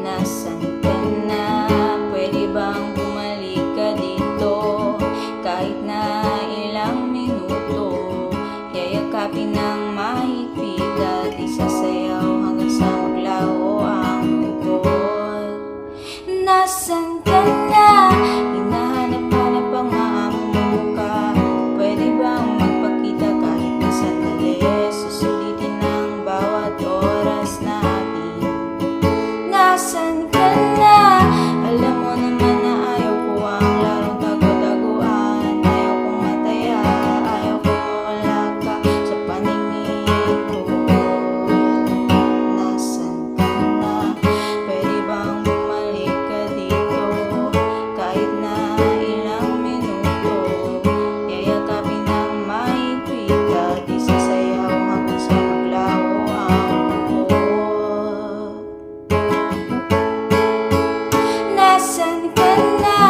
Nasaan ka na? Pwede bang bumalik ka dito? Kahit na ilang minuto, yayakapin ng mahigpit at isasayaw hanggang sa maglaho ang lungkot. Nasaan ka na? Hinahanap-hanap ang maamong mukha. Pwede bang magpakita kahit na sandali? Susulitin ang bawat oras natin. Nasaan ka na? Alam mo naman na ayaw ko ang larong tago-taguan. Ayaw kong mataya, ayaw kong mawala ka sa paningin ko. Nasaan ka na? Pwede bang bumalik ka dito? Kahit na ilang minuto, yayakapin ng mahigpit at isasayaw hanggang sa maglaho ang lungkot. Nasaan ka na?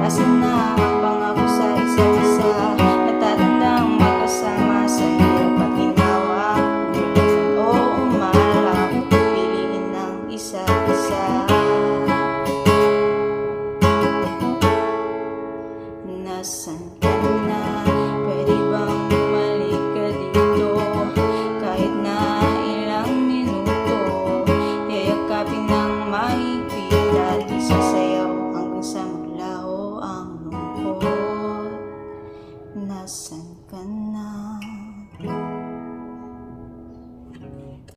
Nasaan na ang pangako sa isa't isa? Natatandang magkasama sa hirap at ginawa. Minsan o umarap, piliin ng isa't isa. Nasaan ka na?